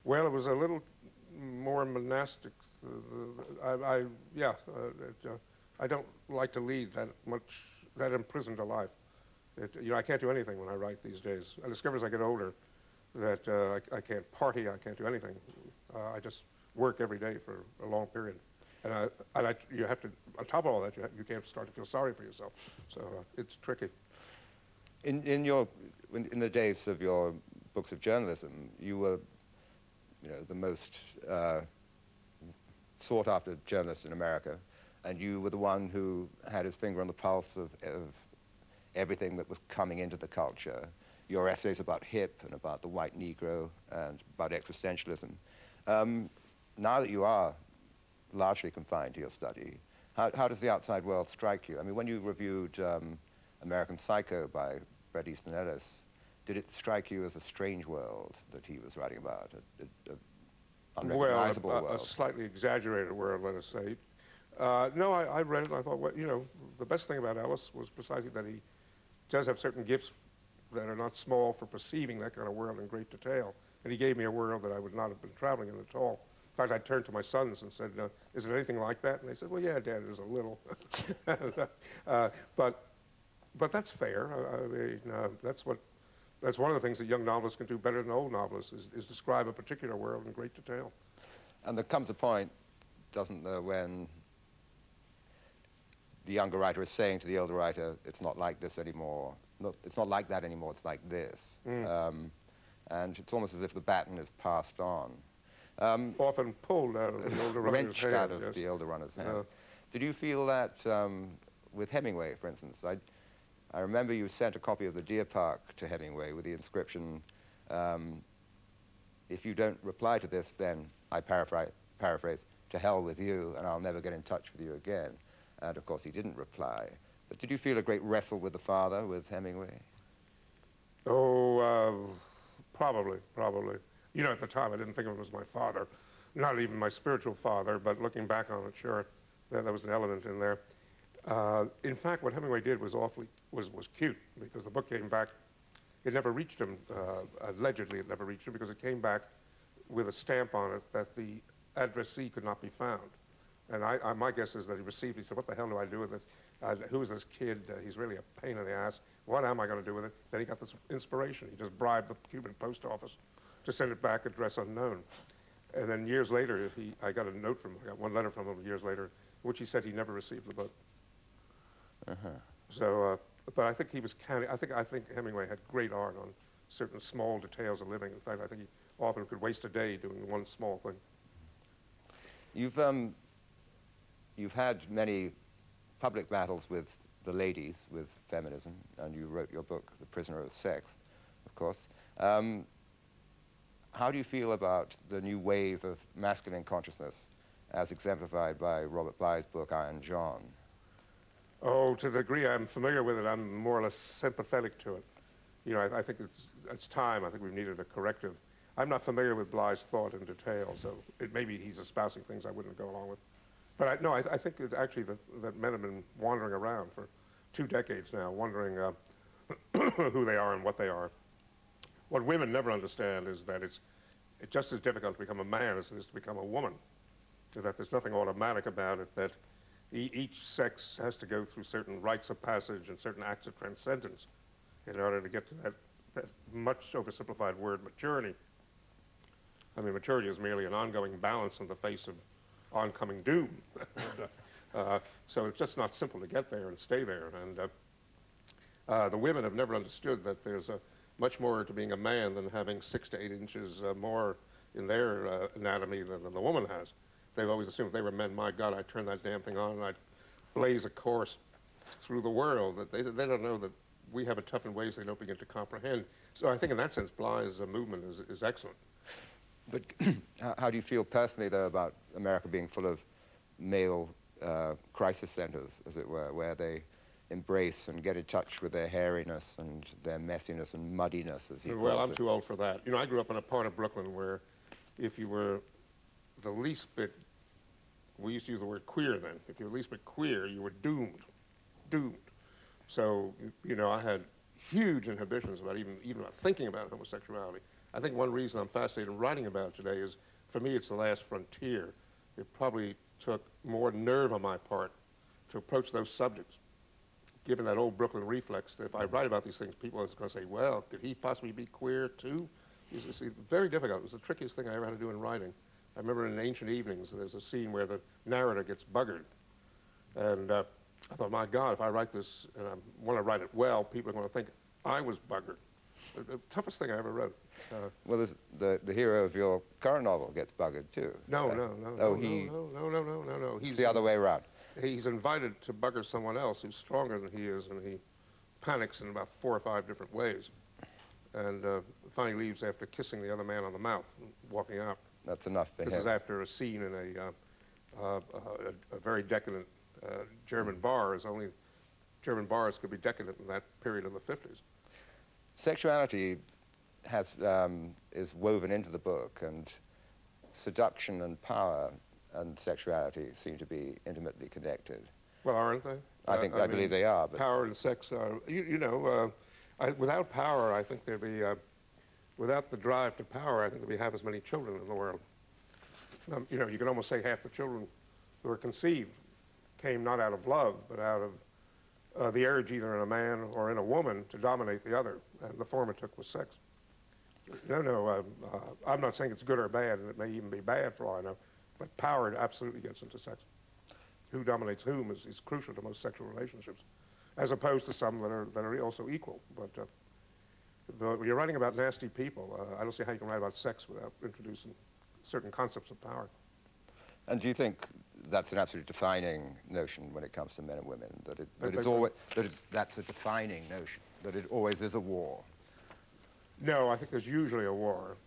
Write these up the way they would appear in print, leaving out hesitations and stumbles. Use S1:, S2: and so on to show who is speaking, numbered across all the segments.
S1: Well, it was a little more monastic. Yeah, I don't like to lead that imprisoned a life. I can't do anything when I write these days. I discover as I get older that I can't party, I can't do anything. I just work every day for a long period. And you have to, on top of all that, you can't start to feel sorry for yourself. So it's tricky.
S2: In the days of your books of journalism, you were, the most sought-after journalist in America, and you were the one who had his finger on the pulse of everything that was coming into the culture. Your essays about hip and about the white Negro and about existentialism. Now that you are largely confined to your study, how does the outside world strike you? I mean, when you reviewed American Psycho by Bret Easton Ellis, did it strike you as a strange world that he was writing about, an unrecognizable world?
S1: A slightly exaggerated world, let us say. No, I read it and I thought, well, the best thing about Ellis was precisely that he does have certain gifts that are not small for perceiving that kind of world in great detail. And he gave me a world that I would not have been traveling in at all. In fact, I turned to my sons and said, is it anything like that? And they said, well, yeah, Dad, it is a little. But that's fair. I mean, that's one of the things that young novelists can do better than old novelists, is describe a particular world in great detail.
S2: And there comes a point, doesn't there, when the younger writer is saying to the older writer, it's not like this anymore. No, it's not like that anymore, it's like this. And it's almost as if the baton is passed on.
S1: Often pulled out of the older runner's
S2: wrenched
S1: hand.
S2: out of the older runner's hand. Did you feel that with Hemingway, for instance? I remember you sent a copy of The Deer Park to Hemingway with the inscription, if you don't reply to this, then, I paraphrase, to hell with you, and I'll never get in touch with you again. And of course he didn't reply. But did you feel a great wrestle with the father, with Hemingway?
S1: Oh, probably. At the time I didn't think of him as my father, not even my spiritual father, but looking back on it, sure, there was an element in there. In fact, what Hemingway did was was cute, because the book came back. It never reached him. Allegedly, it never reached him because it came back with a stamp on it that the addressee could not be found. And my guess is that he received it. He said, what the hell do I do with this? Who is this kid? He's really a pain in the ass. What am I going to do with it? Then he got this inspiration. He just bribed the Cuban post office to send it back, address unknown. And then years later, I got a note from him. I got one letter from him years later, in which he said he never received the book. So, but I think he was counting. I think Hemingway had great art on certain small details of living. In fact, I think he often could waste a day doing one small thing.
S2: You've had many public battles with the ladies, with feminism, and you wrote your book, The Prisoner of Sex, of course. How do you feel about the new wave of masculine consciousness as exemplified by Robert Bly's book, Iron John?
S1: Oh, to the degree I'm familiar with it, I'm more or less sympathetic to it. I think it's time. I think we've needed a corrective. I'm not familiar with Bly's thought in detail, so maybe he's espousing things I wouldn't go along with. But I think actually that men have been wandering around for 2 decades now, wondering who they are and what they are. What women never understand is that it's just as difficult to become a man as it is to become a woman. That there's nothing automatic about it, that each sex has to go through certain rites of passage and certain acts of transcendence in order to get to that much oversimplified word, maturity. I mean, maturity is merely an ongoing balance in the face of oncoming doom. So it's just not simple to get there and stay there. And the women have never understood that there's much more to being a man than having 6 to 8 inches more in their anatomy than the woman has. They've always assumed if they were men, my God, I'd turn that damn thing on and I'd blaze a course through the world. That they don't know that we have it tough in ways they don't begin to comprehend. So I think in that sense, Bly's movement is excellent.
S2: But how do you feel personally, though, about America being full of male crisis centers, as it were, where they embrace and get in touch with their hairiness and their messiness and muddiness, as he calls it?
S1: Well, I'm too old for that. I grew up in a part of Brooklyn where if you were the least bit, we used to use the word queer then, if you were the least bit queer, you were doomed. So, I had huge inhibitions about even about thinking about homosexuality. I think one reason I'm fascinated in writing about it today is, for me, it's the last frontier. It probably took more nerve on my part to approach those subjects, given that old Brooklyn reflex that if I write about these things, people are going to say, well, could he possibly be queer too? It's very difficult. It was the trickiest thing I ever had to do in writing. I remember in Ancient Evenings, there's a scene where the narrator gets buggered. And I thought, my God, if I write this and I want to write it well, people are going to think I was buggered. The toughest thing I ever wrote.
S2: Well, the hero of your current novel gets buggered too.
S1: No.
S2: It's the other way around.
S1: He's invited to bugger someone else who's stronger than he is, and he panics in about 4 or 5 different ways. And finally leaves after kissing the other man on the mouth and walking out.
S2: That's enough for him.
S1: This is after a scene in a very decadent German bar, as only German bars could be decadent in that period of the 50s.
S2: Sexuality is woven into the book, and seduction and power and sexuality seem to be intimately connected.
S1: Well, aren't they?
S2: I believe they are. But
S1: power and sex are, without power, I think there'd be, without the drive to power, I think there'd be half as many children in the world. You can almost say half the children who were conceived came not out of love, but out of the urge either in a man or in a woman to dominate the other, and the form it took was sex. I'm not saying it's good or bad, and it may even be bad for all I know, but power absolutely gets into sex. Who dominates whom is crucial to most sexual relationships, as opposed to some that are also equal. But when you're writing about nasty people, I don't see how you can write about sex without introducing certain concepts of power.
S2: And do you think that's an absolute defining notion when it comes to men and women, that's a defining notion, that it always is a war?
S1: No, I think there's usually a war.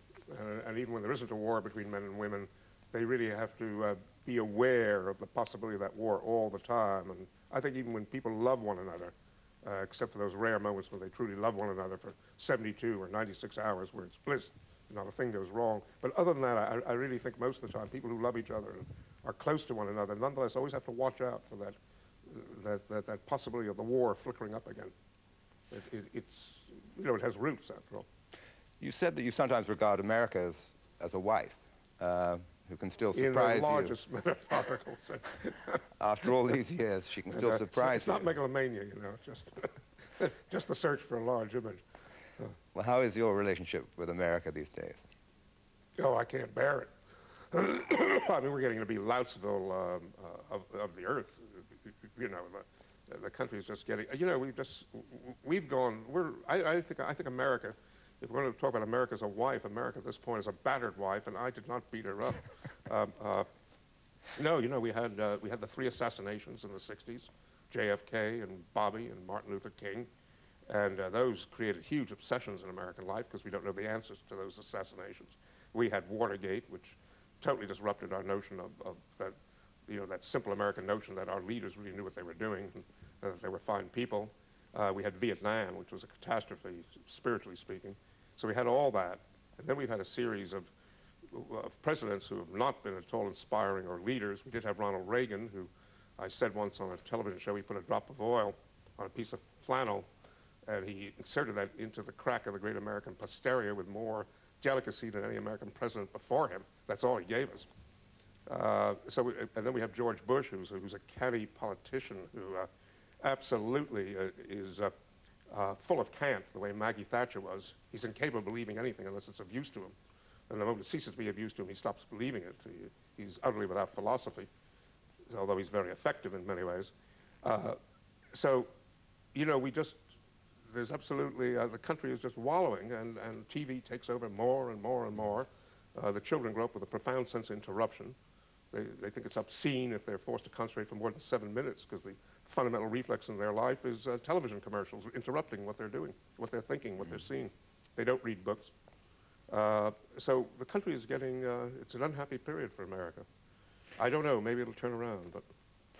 S1: And even when there isn't a war between men and women, they really have to be aware of the possibility of that war all the time. And I think even when people love one another, except for those rare moments when they truly love one another for 72 or 96 hours where it's bliss, not a thing goes wrong. But other than that, I really think most of the time people who love each other and are close to one another nonetheless always have to watch out for that possibility of the war flickering up again. It's, it has roots after all.
S2: You said that you sometimes regard America as a wife who can still surprise you.
S1: In the largest metaphorical sense.
S2: After all these years, she can still surprise
S1: it's not megalomania, just the search for a large image.
S2: Well, how is your relationship with America these days?
S1: Oh, I can't bear it. I mean, we're getting to be Loutsville of the earth. The country's just getting. We've gone. I think America. If we're going to talk about America as a wife, America at this point is a battered wife, and I did not beat her up. No, we had the 3 assassinations in the '60s, JFK and Bobby and Martin Luther King. And those created huge obsessions in American life because we don't know the answers to those assassinations. We had Watergate, which totally disrupted our notion of that, that simple American notion that our leaders really knew what they were doing, and that they were fine people. We had Vietnam, which was a catastrophe, spiritually speaking. So we had all that. And then we've had a series of presidents who have not been at all inspiring or leaders. We did have Ronald Reagan, who I said once on a television show, he put a drop of oil on a piece of flannel, and he inserted that into the crack of the great American posterior with more delicacy than any American president before him. That's all he gave us. And then we have George Bush, who's a canny politician who absolutely is full of cant, the way Maggie Thatcher was. He's incapable of believing anything unless it's of use to him. And the moment it ceases to be of use to him, he stops believing it. He's utterly without philosophy, although he's very effective in many ways. There's absolutely, the country is just wallowing, and TV takes over more and more and more. The children grow up with a profound sense of interruption. They think it's obscene if they're forced to concentrate for more than 7 minutes, because the fundamental reflex in their life is television commercials interrupting what they're doing, what they're thinking, what they're seeing. They don't read books. So the country is getting, it's an unhappy period for America. I don't know, maybe it'll turn around, but